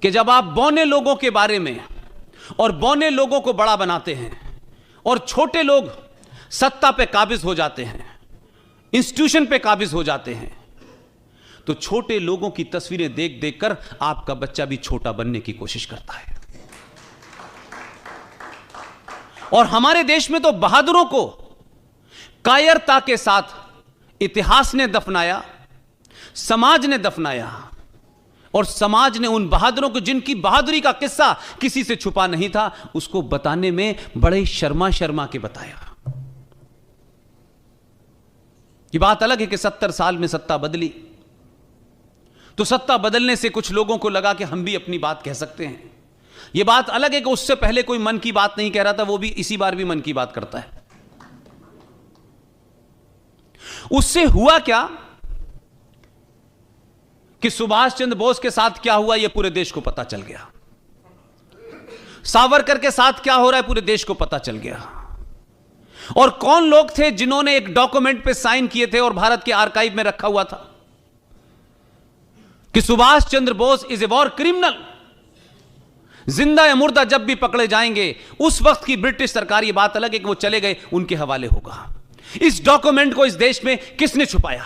कि जब आप बौने लोगों के बारे में और बौने लोगों को बड़ा बनाते हैं और छोटे लोग सत्ता पे काबिज हो जाते हैं, इंस्टीट्यूशन पे काबिज हो जाते हैं, तो छोटे लोगों की तस्वीरें देख देखकर आपका बच्चा भी छोटा बनने की कोशिश करता है। और हमारे देश में तो बहादुरों को कायरता के साथ इतिहास ने दफनाया, समाज ने दफनाया, और समाज ने उन बहादुरों को, जिनकी बहादुरी का किस्सा किसी से छुपा नहीं था, उसको बताने में बड़े शर्मा शर्मा के बताया। ये बात अलग है कि 70 साल में सत्ता बदली, तो सत्ता बदलने से कुछ लोगों को लगा कि हम भी अपनी बात कह सकते हैं। यह बात अलग है कि उससे पहले कोई मन की बात नहीं कह रहा था, वो भी इसी बार भी मन की बात करता है। उससे हुआ क्या कि सुभाष चंद्र बोस के साथ क्या हुआ यह पूरे देश को पता चल गया, सावरकर के साथ क्या हो रहा है पूरे देश को पता चल गया। और कौन लोग थे जिन्होंने एक डॉक्यूमेंट पे साइन किए थे और भारत के आर्काइव में रखा हुआ था कि Subhash Chandra Bose is a war criminal, जिंदा या मुर्दा जब भी पकड़े जाएंगे, उस वक्त की ब्रिटिश सरकार, ये बात अलग है कि वो चले गए, उनके हवाले होगा। इस डॉक्यूमेंट को इस देश में किसने छुपाया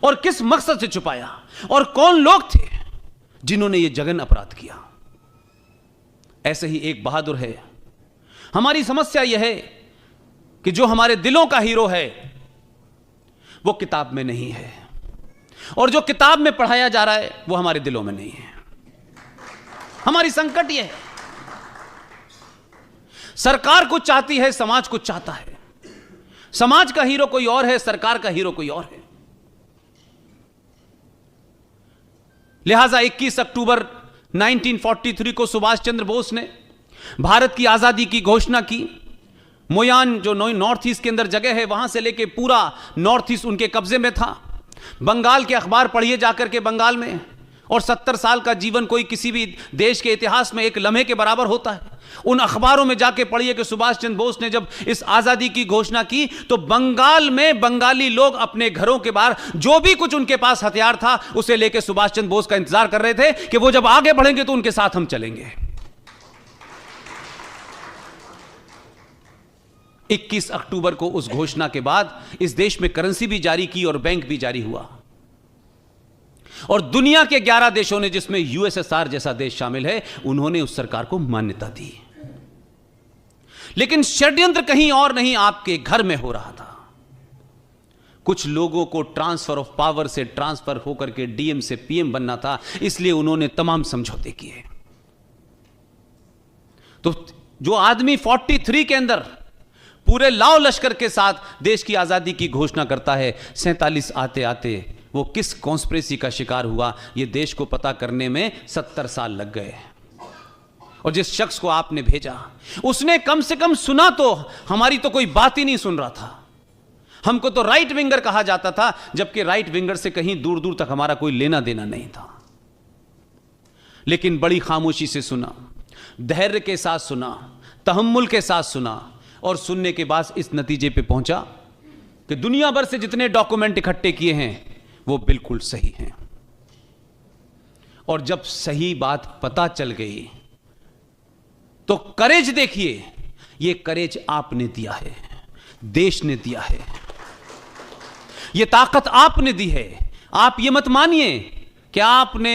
और किस मकसद से छुपाया, और कौन लोग थे जिन्होंने यह जघन अपराध किया? ऐसे ही एक बहादुर है। हमारी समस्या यह है कि जो हमारे दिलों का हीरो है वो किताब में नहीं है, और जो किताब में पढ़ाया जा रहा है वो हमारे दिलों में नहीं है। हमारी संकट यह है, सरकार कुछ चाहती है, समाज कुछ चाहता है। समाज का हीरो कोई और है, सरकार का हीरो कोई और है। लिहाजा 21 अक्टूबर 1943 को सुभाष चंद्र बोस ने भारत की आजादी की घोषणा की। मोयान जो नॉर्थ ईस्ट के अंदर जगह है, वहां से लेके पूरा नॉर्थ ईस्ट उनके कब्जे में था। बंगाल के अखबार पढ़िए जाकर के बंगाल में, और 70 साल का जीवन कोई किसी भी देश के इतिहास में एक लम्हे के बराबर होता है। उन अखबारों में जाके पढ़िए कि सुभाष चंद्र बोस ने जब इस आजादी की घोषणा की तो बंगाल में बंगाली लोग अपने घरों के बाहर जो भी कुछ उनके पास हथियार था उसे लेके सुभाष चंद्र बोस का इंतजार कर रहे थे कि वो जब आगे बढ़ेंगे तो उनके साथ हम चलेंगे। 21 अक्टूबर को उस घोषणा के बाद इस देश में करेंसी भी जारी की और बैंक भी जारी हुआ, और दुनिया के 11 देशों ने, जिसमें यूएसएसआर जैसा देश शामिल है, उन्होंने उस सरकार को मान्यता दी। लेकिन षड्यंत्र कहीं और नहीं, आपके घर में हो रहा था। कुछ लोगों को ट्रांसफर ऑफ पावर से ट्रांसफर होकर के डीएम से पीएम बनना था, इसलिए उन्होंने तमाम समझौते किए। तो जो आदमी 43 के अंदर पूरे लाव लश्कर के साथ देश की आजादी की घोषणा करता है, 47 आते आते वो किस कॉन्स्पिरेसी का शिकार हुआ, ये देश को पता करने में 70 साल लग गए। और जिस शख्स को आपने भेजा उसने कम से कम सुना तो, हमारी तो कोई बात ही नहीं सुन रहा था। हमको तो राइट विंगर कहा जाता था, जबकि राइट विंगर से कहीं दूर दूर तक हमारा कोई लेना देना नहीं था। लेकिन बड़ी खामोशी से सुना, धैर्य के साथ सुना, तहम्मुल के साथ सुना, और सुनने के बाद इस नतीजे पे पहुंचा कि दुनिया भर से जितने डॉक्यूमेंट इकट्ठे किए हैं वो बिल्कुल सही हैं। और जब सही बात पता चल गई तो करेज देखिए, ये करेज आपने दिया है, देश ने दिया है, ये ताकत आपने दी है। आप ये मत मानिए कि आपने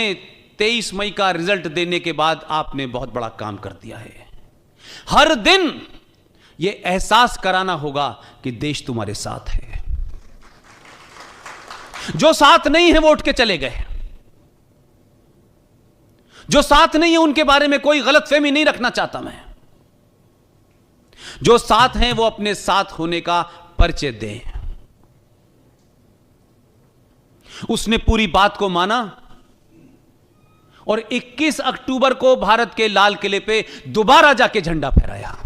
23 मई का रिजल्ट देने के बाद आपने बहुत बड़ा काम कर दिया है। हर दिन यह एहसास कराना होगा कि देश तुम्हारे साथ है। जो साथ नहीं है वो उठ के चले गए, जो साथ नहीं है उनके बारे में कोई गलतफहमी नहीं रखना चाहता मैं। जो साथ हैं वो अपने साथ होने का परिचय दें। उसने पूरी बात को माना और 21 अक्टूबर को भारत के लाल किले पे दोबारा जाके झंडा फहराया।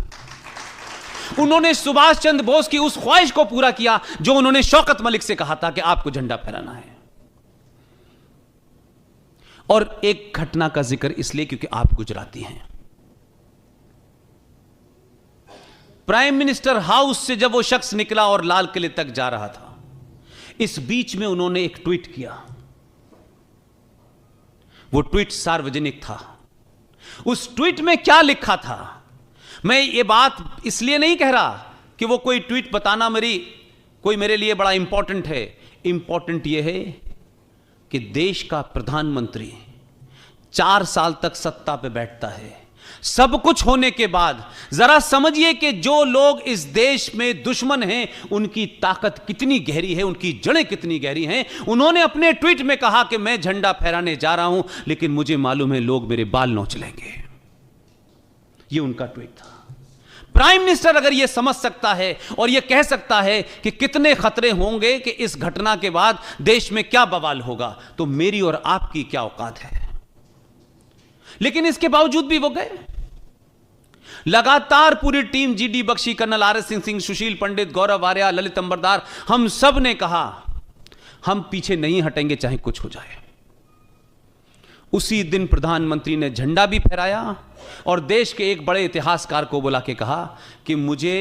उन्होंने सुभाष चंद्र बोस की उस ख्वाहिश को पूरा किया जो उन्होंने शौकत मलिक से कहा था कि आपको झंडा फहराना है। और एक घटना का जिक्र इसलिए क्योंकि आप गुजराती हैं। प्राइम मिनिस्टर हाउस से जब वो शख्स निकला और लाल किले तक जा रहा था, इस बीच में उन्होंने एक ट्वीट किया। वो ट्वीट सार्वजनिक था। उस ट्वीट में क्या लिखा था, मैं ये बात इसलिए नहीं कह रहा कि वो कोई ट्वीट बताना मेरे लिए बड़ा इंपॉर्टेंट है। इंपॉर्टेंट ये है कि देश का प्रधानमंत्री 4 साल तक सत्ता पे बैठता है, सब कुछ होने के बाद जरा समझिए कि जो लोग इस देश में दुश्मन हैं उनकी ताकत कितनी गहरी है, उनकी जड़ें कितनी गहरी हैं। उन्होंने अपने ट्वीट में कहा कि मैं झंडा फहराने जा रहा हूं, लेकिन मुझे मालूम है लोग मेरे बाल नोच लेंगे। यह उनका ट्वीट था। प्राइम मिनिस्टर अगर यह समझ सकता है और यह कह सकता है कि कितने खतरे होंगे कि इस घटना के बाद देश में क्या बवाल होगा, तो मेरी और आपकी क्या औकात है। लेकिन इसके बावजूद भी वो गए। लगातार पूरी team, GD Bakshi, colonel R S Singh, Sushil Pandit, Gaurav Arya, Lalit Ambardar, हम सब ने कहा हम पीछे नहीं हटेंगे चाहे कुछ हो जाए। उसी दिन प्रधानमंत्री ने झंडा भी फहराया और देश के एक बड़े इतिहासकार को बुला के कहा कि मुझे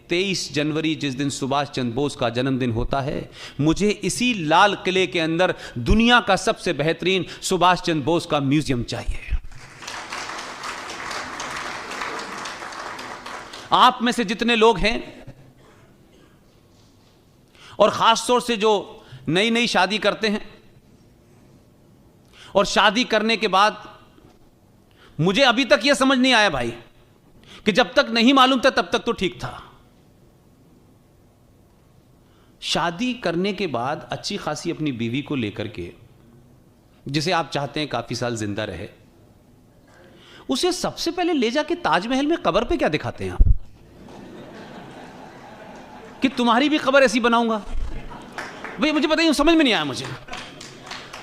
23 जनवरी, जिस दिन सुभाष चंद्र बोस का जन्मदिन होता है, मुझे इसी लाल किले के अंदर दुनिया का सबसे बेहतरीन सुभाष चंद्र बोस का म्यूजियम चाहिए। आप में से जितने लोग हैं और खासतौर से जो नई नई शादी करते हैं और शादी करने के बाद, मुझे अभी तक यह समझ नहीं आया भाई कि जब तक नहीं मालूम था तब तक तो ठीक था। शादी करने के बाद अच्छी खासी अपनी बीवी को लेकर के, जिसे आप चाहते हैं काफी साल जिंदा रहे, उसे सबसे पहले ले जाके ताजमहल में कब्र पे क्या दिखाते हैं आप कि तुम्हारी भी कब्र ऐसी बनाऊंगा। भाई मुझे बताइए, समझ में नहीं आया मुझे।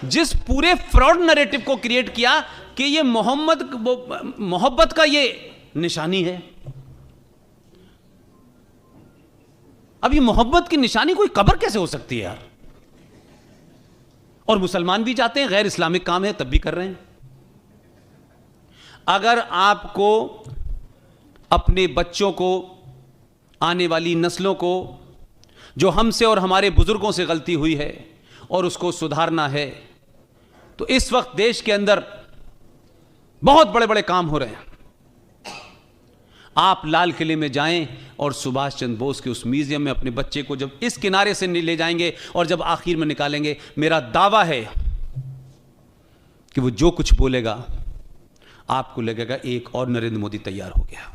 जिस पूरे फ्रॉड नैरेटिव को क्रिएट किया कि ये मोहब्बत का ये निशानी है। अब ये मोहब्बत की निशानी कोई कब्र कैसे हो सकती है यार। और मुसलमान भी चाहते हैं, गैर इस्लामिक काम है तब भी कर रहे हैं। अगर आपको अपने बच्चों को, आने वाली नस्लों को, जो हमसे और हमारे बुजुर्गों से गलती हुई है और उसको सुधारना है, तो इस वक्त देश के अंदर बहुत बड़े बड़े काम हो रहे हैं। आप लाल किले में जाएं और सुभाष चंद्र बोस के उस म्यूजियम में अपने बच्चे को जब इस किनारे से ले जाएंगे और जब आखिर में निकालेंगे, मेरा दावा है कि वो जो कुछ बोलेगा आपको लगेगा एक और नरेंद्र मोदी तैयार हो गया।